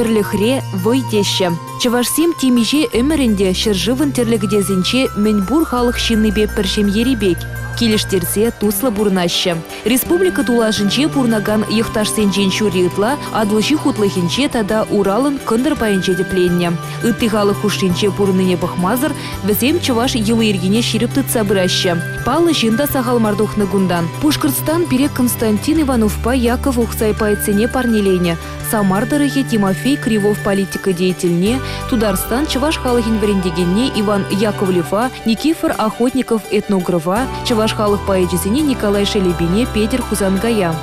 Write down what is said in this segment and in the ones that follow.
ырлыхре войдеще. Чавашсем тимиже өмірінде шыржывын терлігідезінче Менбур халық шинныбе піршем еребек. Келіштерсе туслы бурнаще. Республика тулашынче бурнаган ехташсенчен шуритла, адлыши хутлыхинче тада Уралын кындыр пайынче депленне. Ытты халық хушинче бурныне бахмазыр, візем чаваш елы ергене ширіп тытса бұраще. Палы жинда сағал мардухны гундан. Пушкырстан перек Константин Ивановпа Яков ухсай пайцене парнелене. Самардырыхе Тимофей Кривов политика деятельне, Тударстан чаваш халыхин врендегенне Иван Яковлева, Никифор Охотников этнографа, чаваш халық поэзисене Николай Шелебине Петер Хузангая.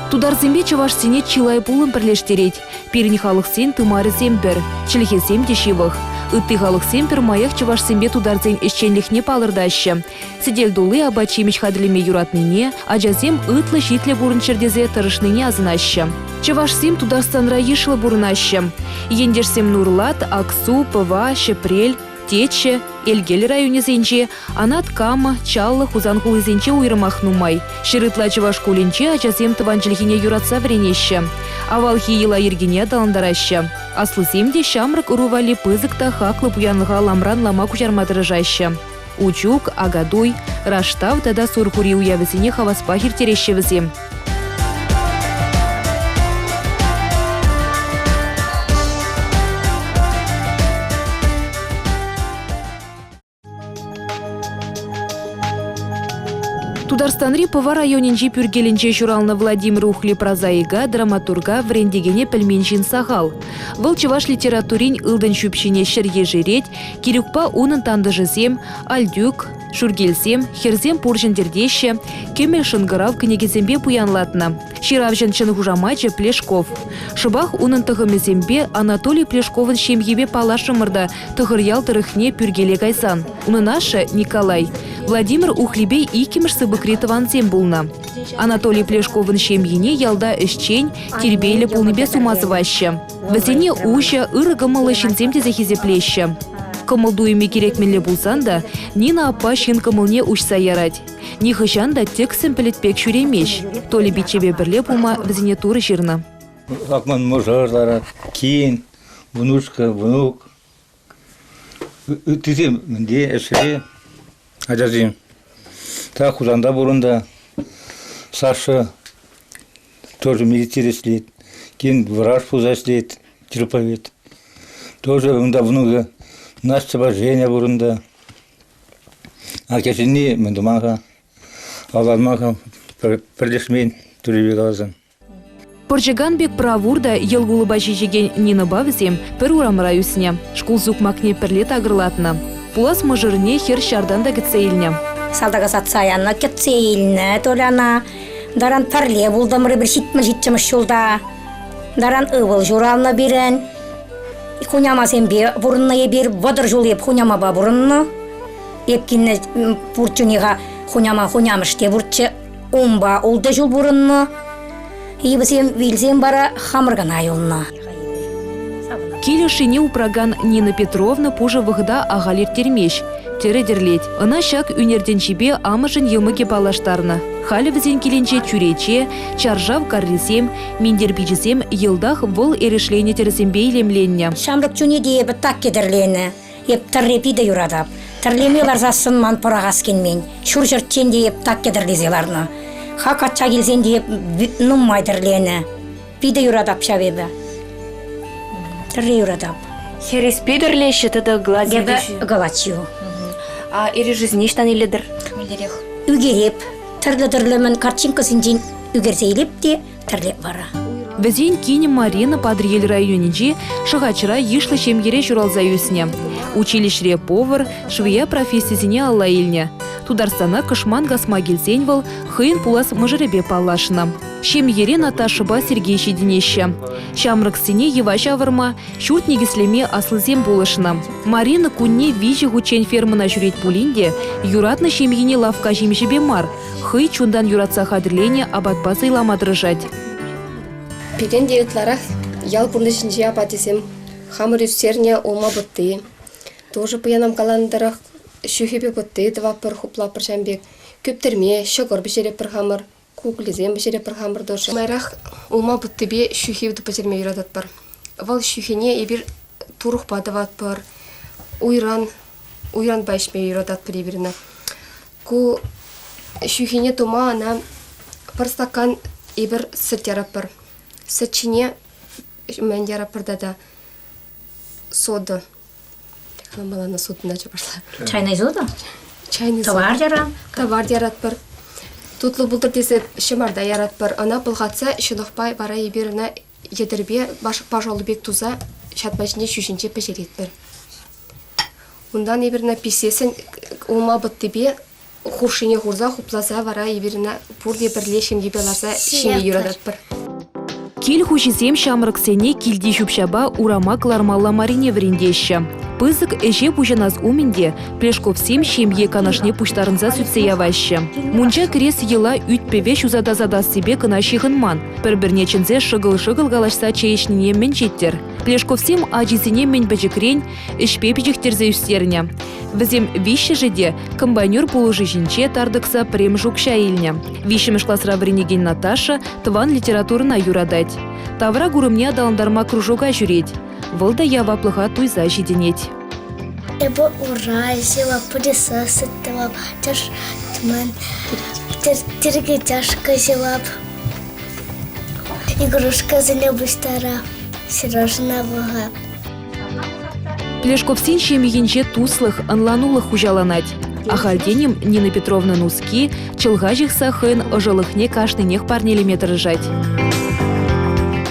Тударзембе чаваш сене чилай пулын пірлештерет, перни халық сен тымары зембір, чілхе сем дешевых. Ытты халық семпер маяк чаваш сембе тударзен ешченлихне палырдаще. Сидел дулы абачимич хадлеме юратныне, ажазем ытлы житле бурын чердезе тырышныне азынаще. Чаваш сем Тударстанра ешлы бурынаще. Ендерсем Нурлат, Аксу, Пыва, Шепрель, Тече, Эльгель районезенче, Анат Кама, Чаллы, Хузанхулызенче уйрымах нумай. Шырытла чаваш кулинче ажазем тыванчылхине юратса вренеще. Авалхи ела ергене даландараще. Аслысемде шамрак урували пызыкта хаклы буянлыға ламран лама кучармадырыжаще. Учук, Агадуй, Раштав тада суркури уявызене хаваспахир терещевізем. Тударстанри Пыва районинче пюргелинче журалны Владимир Ухли прозаига, драматурга врендегене пельменшин сахал. Выл чаваш литературин ылдын шүпшине шыр ежереть, кирюкпа унын тандыжызем, альдюк, шургельсем, херзем пуржендердеще, кемел шынгырав книгезембе пуянлатна. Ширавжен чынхужамаче Плешков. Шыбах унын тыгымезембе Анатолий Плешковын шемьебе палашымырда тыгырял тырыхне пюргеле гайсан. Унынашы Николай. Владимир Ухлибе икимыш сыбыкритован зем булна. Анатолий Плешковын шемьене ялда ишчень, тербейлі пулныбе сумазываще. Вазене уща ырыгымылы шинземде захизеплеще. Кымылдуйме керекменле булсан да, Нина апа шин кымылне ушса ярать. Нихышан да тек сімпілітпек шүремеш. Толі бичебе бірле пулма вазене туры жирна. Акман мужарлары, кин, внучка, внук. Тізем, мінде, әшіре, ажазим. Та хузанда бурында, Саша тоже медицина след. Кин враж пуза след, терповед. Тоже унда внуга. Настя Женя бурында. Акешіне мендумаға, алармаға пірлешмен түребек алазан. Поржиганбек правурда елгулы бажижеген Нина бавызем пір урамыра үсіне. Шкул зукмакне пірлет агырлатына. Пулас мыжырне хер шардан да гітсейліне. Салдага сатсаянна кетсейліне толяна. Даран пірле бұлдамыры бір шитміл житчіміш жолда. Даран ывыл журалына берен. Хуняма сембе бурынна ебер вадыр жол еп хуняма ба бурынна. Епкинне пурчунига хунямыште бурчы умба олда жол бурынна. Ебісем вилсем бара хамыргана юлна. Келешіне упраган Нина Петровна пужа вғыда ағалер термеш. Тередерлет. Ына шак үнерденчебе амышын емыге балаштарны. Халі візен келенче чурече, чаржав каррисем, миндербичесем елдах вол ерешлене тересембе илемленне. Шамрык чунеде ебі так кедерлене. Еп таррепи де юрадап. Тарлемелар засын ман порағас кенмен. Шуржыртчен де еп так кедерлезеларны. Хак атча келзен де еп нуммайдырлене. Пиде юрадап шавебі. Тарре юрадап. Херес пидерлеші тады Ебі галачу. А ері жизнештан еледір? Үгереп. Тірлі-тірлімін картинкасын жин үгерзейлеп де тірлеп бара. Візен кине Марина Падриель районинче шығачыра ешлі шемгере журалза өсіне. Училищре повар, швея профессиясіне алла еліне. Тударстана кышман гасма келсенвал, хыйын пулас мыжыребе палашына. Шемгере Наташыба Сергей Шеденеще. Шамрыксыне еваша варма, шурт негислеме аслызем болышына. Марина кунне вижі гучен фермына жүрет пулинде, юратны шемгене лавка жемшебе мар, хый чундан юратса хадырлене абатпасы иламадырыжать. Пиден деятларах ял пурнышынче апатисем хамыр үстерне олма бұтты. Тоже пыянам каландарах шүхебе бұтты двапыр хуплапыр шамбек. Көптерме шогор бішереп бір хамыр, куклизем бішереп бір хамыр дошы. Майрах олма бұтты бе шүхебді пәтерме юрадат бар. вал шухине ибир турух падават пар уйран башме юрадат прибирна. Ку шухине тума ана пар стакан ибир сыт ярапар. Сычине мен ярапар да сода. Малана судна чапашла. Чайный сода? Чайный Товар жарам. Товар яратпар. Тутлы булдыр десе шымарда яратпар. Ана пылғатса шылықпай бара еберіна едірбе башолы бек туза шатбашыне шүшінче пешеретпір. Ондан еберіна писесін олма бұттыбе хуршыне хурза хупласа бара еберіна бұрде бірлешім ебеларса шіне юрадатпыр. Кил хучисем шамрыксене килди шупшаба урама клармалла марине вриндеща. Пызык эже пужаназ уменде, плешковсем шемье канашне пуштарынза сүтсе яваща. Мунча крес ела ütпеве шузада задас себе кына шихынман. Бір-бірне чынзе шыгыл-шыгыл галашса чейшнине мен жеттер. Плешковсем ажизине мен бәжікрен, ішпе пижіктерзе үстеріне. Візем вище жеде комбайнер полужи жинче тардыкса прем жукша илня. Вишемеш классра вренеген Наташа тван литературына юрадать. Тавра гурымне адаландарма кружога жүреть. Вылда яваплыға туйза жиденеть. Эбо уразила, пылесосытывап, тяж тман, тирге тяжко зелап. Игрушка залебыстара, сирожна бога. Плешковсен шемиенче туслых, анланулых хужаланать. Ахальденем Нина Петровна Нуски, чылгажих сахын, ожалыхне кашнынех парнелеметр жать.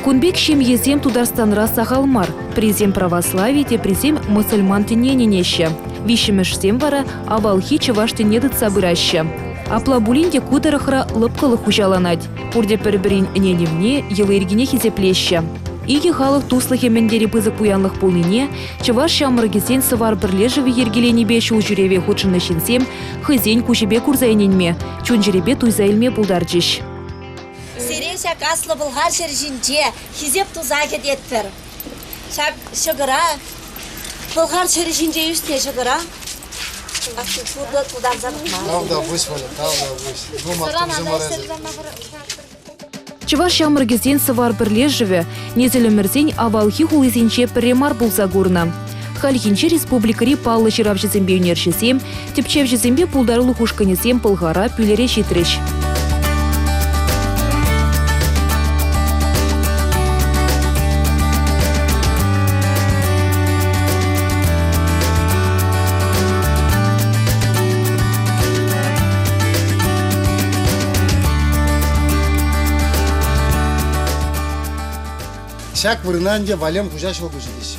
Кунбек шемьезем тударстанра сахалмар, призем православие те призем мусульман тенененеща. Вишемешсем вара авалхи чавашты недыт собыраща. Аплабулинде кударахра лыпкалы хужаланать. Пурде переберин ненемне, елыргине хизеплеща. Иги халық туслыхе мендері пызык пуянлық пулыне, чаваш шамыргесен сывар бірлежеве ергеленебе шул жүреве худшыны шинсем, хызен кушебе курзайненме, чун жүребе туйзайлме пулдарчыш. Сиреншак аслы бұлғар жержинже, хизеп тузаке деттір. Шак шығыра, бұлғар жержинже үстіне шығыра. Шурды тудан зарықма. Тавда бұш бөлі, тавда бұш. Чаваш шамыргесен сывар бірлежеве, незелімірзен авалхи хулызенче піремар бұлза гурна. Хальхинче республикари паллы жиравжызембе унершесем, тепчевжызембе пулдарлы хушканесем пылғара пүлере шитреш. Шак вырынанде валем хужашыл көжедеш.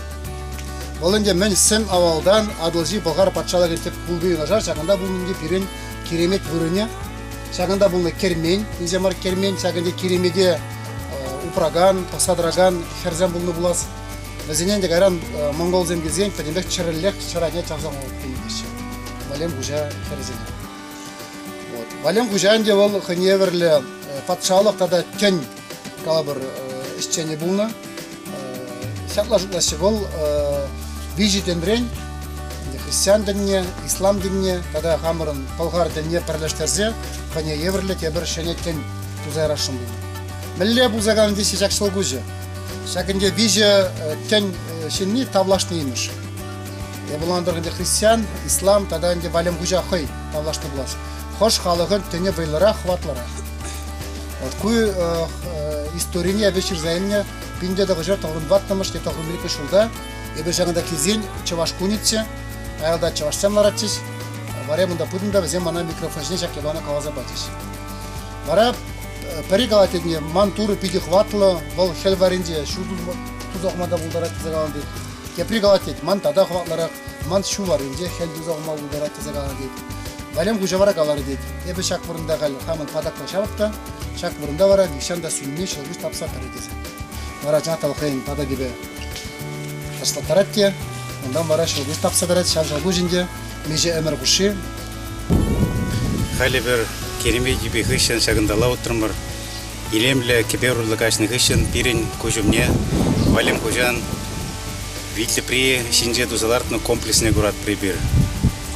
Олынде мен сен авалдан адылжи бұлғар патшалар ертеп бұлды нажар, шағында бұлынде пирен керемет вырыне, шағында бұлны кермен, инземар кермен, шағында керемеде упраган, пасадраган, херзен бұлны бұлас. Везенен де ғаран монгол земгезен, пәдембек чырылек, чыране чағзан олып кейдеші. Валем хужа херзен. Валем хужанде ол хыневерлі патшалық тада кен калабыр ішчене бұлны. Шатлашыклашы бұл бейжетенрен, христиан дінне, ислам дінне, тада қамырын пылғар дінне пірлештерзе, қане еврлі тебір шенеттен тузайрашын бұл. Мілле бұлзаған десе жақшыл көзі. Шакінде бейже кен шенні тавлашны еміш. Бұландырғынде христиан, ислам, тадаінде валем ғужа қой тавлашны бұлас. Хош қалығын тіне байлара, хватлара. Күй историне әбешір зайынне Пинде да гыжар тағырын ваттамыш, те тағырын білік шулда. Ебе жаңында кезен чаваш кунитсе, аялда чаваш сәмларатчиш. Варе мұнда пудында бізем мана микрофонжне шакебана калаза батиш. Вара пәрі галатедіне ман туры пиди хватлы, бұл хел варенде шу тузақмада бұлдарат тезегалан дейд. Кепри галатед, ман тада хватларақ, ман шу варенде хел тузақма бұлдарат тезегалан дейд. Валем гужавара галары дейд. Ебе шак бұрында ғал хамын падақла шабықта, шак бұрында вара вишанда сүнне шылғыш тапса пәрі Вара жата алқайын тада gibi таслатаратте, ондан вара шылғыз тапсадарат, шалжалгу жинде, меже әмір құшы. Халі бір керемей gibi хыщын шағындала отырмыр. Илемлі кеберурлы кашны хыщын пирен көжімне, валем көжан витлі при шинже дузалартны комплексіне көрат прибір.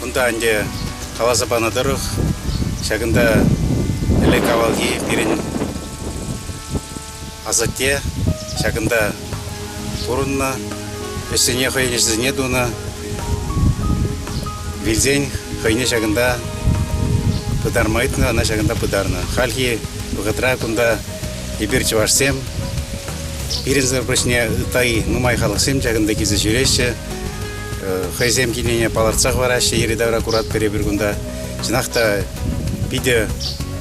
Күнда анде қалаза банадырық, шағында әлі кавалги пирен азатте, шағында бурунна, эсене хайнешзене дуна, вильзень хайне шагында пыдармайтна, ана шагында пыдарна. Хальхи вгатра кунда ибир чувашсем, иринзер брышне тай нумай халықсем шагында кезі жүреше, хайзем кинене паларцақ вараше, еридавра курат перебір кунда, жинақта биде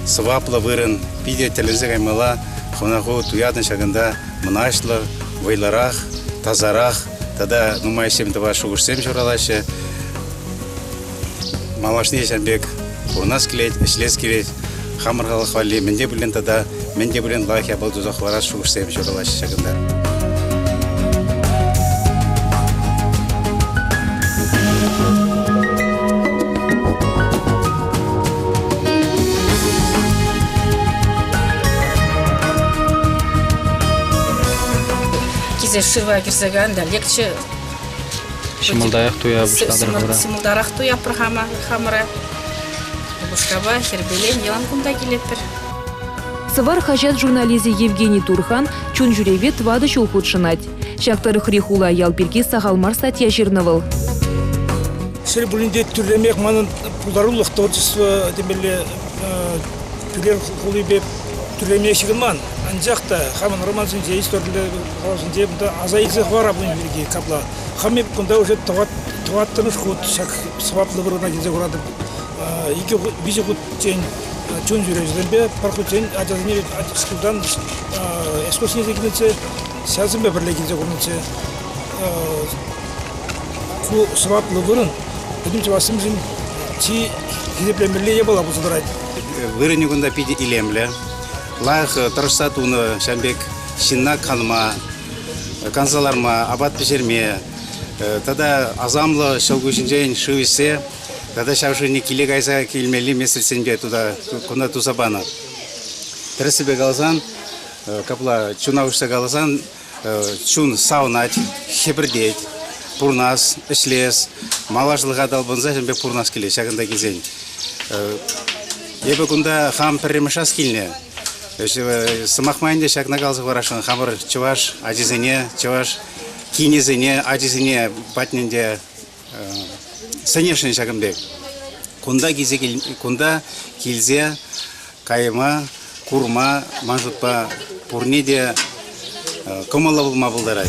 сываплы вырын, биде телевизия каймала, хонаху туядын шагында мұнашлы, вайларақ, тазарақ, тада нумай семдіва шуғышсем жұралашы, малашны ешенбек урнас келет, ішлес келет, хамырғалық вали, менде білен тада, менде білен лайк ябал дұзақ варас шуғышсем жұралашы шагында. Шырва кирсеган да лекче Шымылдаяқ туя бушкадыр. Сымылдарақ туя хамыра. Бушкаба хербелен елан кунда келеттір. Сывар хажат журнализе Евгений Турхан чун жүреве твады шул худшынать. Шактары хрихула ял пирки сағалмар статья жирнывыл. Сер бүлінде түрлемек манын пулдарулық тотысва демелі түрлер хулибе түрлемек шығынман. Анжақта хамын романсын же исторлы қаласын же бұнда азайызы бар абын бірге капла. Хамеп бұнда уже туаттыныш құд шак сываплы бұрына келзе құрадып. Екі бізі құд чен чон жүрежден бе, парқы чен ажазыне скилдан эскосіне зекінінсе, сәзім бе бірле келзе құнынсе. Ку сываплы бұрын, өдімчі басымызын чи кезеплемірле ебала бұзылдырайды. Вырыны күнда пиде илемле. Лайх тұрышса туны шәмбек шинна канма, канзаларма, абат пешерме, тада азамлы шылгушинжен шывесе, тада шавшыны киле гайса келмели месірсенбе туда күнда тусабаны. Тірісібе қаласан, капла чунавышса қаласан, чун саунать, хебірдет, пурнас, ішлес, малашылыға далбынза шәмбек пурнас келе, шағында кезен. Ебі күнда хам пірремішас келіне. Сымақмайында шақна қалзы барашын хамыр чуваш ажизіне, чуваш кинезіне, ажизіне батнінде сәнешін шақымбек. Күнда келзе кайыма, курма, манжутпа, пурнеде көмілі бұлма бұлдарай.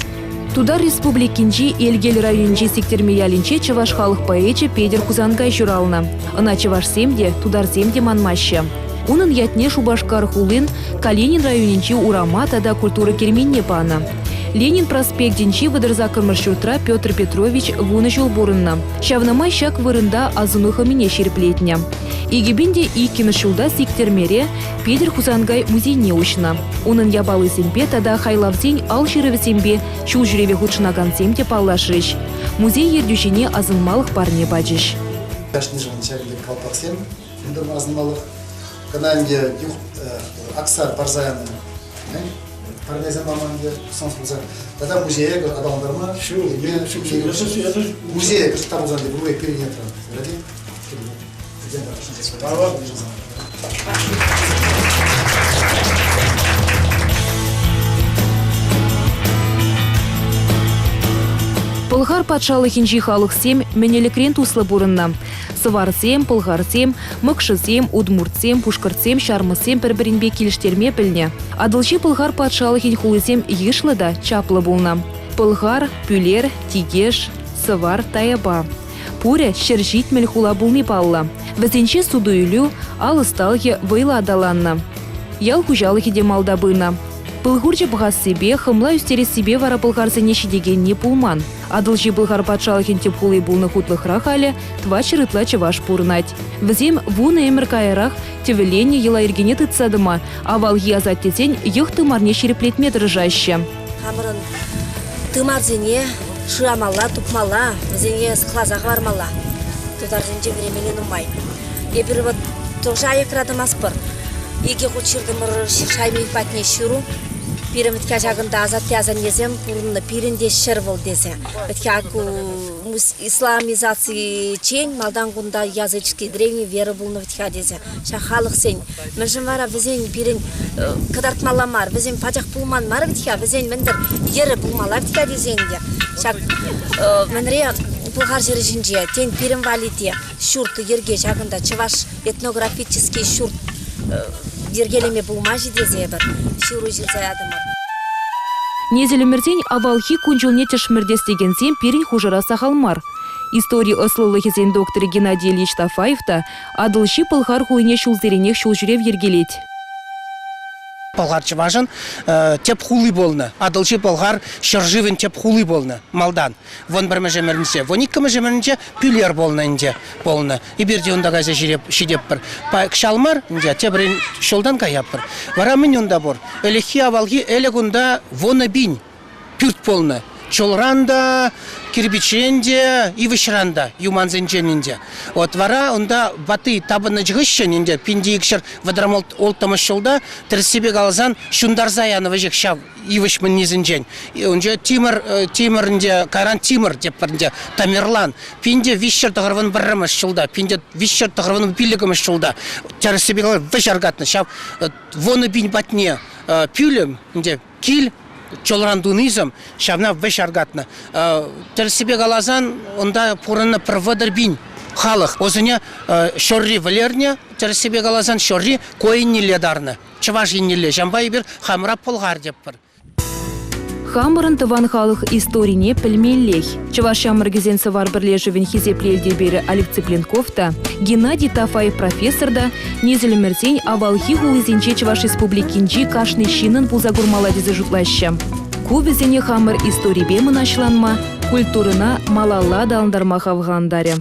Тудар республикинчи Элгел райончи сектермеялинче чаваш халық поэче Педер Кузангай журална. Ына чаваш семде, тудар семде манмаще. Унын ятне Шубашкар хулын Калинин районинчи урама тада культура керменне пана. Ленин проспектинчи выдырзакыр маршрутра Петр Петрович вуны жол бурынна. Шавнамай шак вырында азынуха мине шерплетня. Игибинде и киношулда сиктермере Педер Кузангай музейне учна. Унын ябалы семпе тада хайлавзень ал жиреве сембе шул жүреве худшынаган семте паллашрыш. Музей ердюшине азынмалық парне бачыш. Кананде Аксар Барзаяны, Парнезен маманде сонсуза. Тогда музей адамдарма музей кыстабузанды бурой перенетра. Пылғар патшалықынчи халық сем менелекрен туслы бурынна. Сыварсем, пылғарсем, мықшысем, удмуртсем, пушкарсем, шармысем бір-бірінбе келіштерме білне. Адылчы пылғар патшалықын хулысем ешлы да чаплы болна. Пылғар, пүлер, тигеш, сывар, таяба. Пуря шержит мел хула булны палла. Візенче суду үйлю, ал ысталығы вайла адаланна. Ял хужалығы демалда бына. Пылғурчы бұғас себе, хымла үстерес себе вара пылғарсыне шидеген не пулман. Адылжи пылғар патшалықын теп хулы булны хутлықрақ әлі, тва чырытла чываш пурнать. Візем вуны эмір кайырақ, тевелене ела ергене тыцадыма, авал язат тесен йықты марне шереплетме дыржаще. Хамырын тымарзене, шыамала, тупмала, візене сықлазақ вармала. Тударзенже времени нумай. Ебір вот тоже айықрадым аспыр. Еге құчырдымыр шаймей патне шыру. пирен битке жагында азат язан десем, бурунна пиренде шер бол десе. Битке исламизация чейн малдан гунда языческий древний вера булны битке десе. Ша халық сен. Мыжын вара визен пирен кадартмаламар, визен пачак пулман мар битке, визен мендер ері булмалар битке десенде. Ша менре Пулхар жережинже тен пирен валите шурты ерге жагында чываш этнографический шурт ергелеме булмажи дезе бір шуру жилзаядымыр. Незелемерден авалхи кунжулне тешмердес дегенсен пирин хужара сахалмар. Истории ослылы хезен доктор Геннадий Ильич Тафаевта адылши пылхар хуйне шулзеренех шулжурев ергелет. Пылхар чыважын теп хулы болны. Адылши пылхар шыржывын теп хулы болны. Малдан. Вон бір мәжемерінсе. Вон икі мәжемерінсе пүлер болны инде болны. И бірде онда газа шидеп бір. Кшалмар инде тебірін шолдан каяп бір. Вара мен онда бор. Элехи авалги элек онда вона бин. Пүрт болны. Чолранда, кирбиченде и вышранда, юманзенченинде. Вот вара онда баты табыны жгышченинде, пинди икшер вадрамол олтамашолда, терсебе галзан шундарзаяны вежек шав и вышмын низенчен. И онже Тимырнде, Каран Тимыр деппарнде, Тамерлан. Пинде вишер тагырвын баррамашолда, пинде вишер тагырвын пилегамашолда. Терсебе галзан вышаргатны, шав воны бин батне пюлем, киль, чолрандунизм шавна вешаргатна. Терсебе галазан онда пурынна проводер бин халық. Озыне шорри валерне терсебе галазан шорри коинни ледарны. Чываш инниле жамбай бир хамра полгар деп бір. Хамырын тыван халық историне пілмеллех. Чываш шамыргезен сывар бірлежівін хизеплелде бері Олег Цыпленковта, Геннадий Тафаев профессорда, незелемерсен авалхи хулызенче Чываш республикинчи кашны шинын пулзагурмаладезі жұтлаща. Кубезене хамыр историбе мынашланма, культурына малалла далындарма хавғандаре.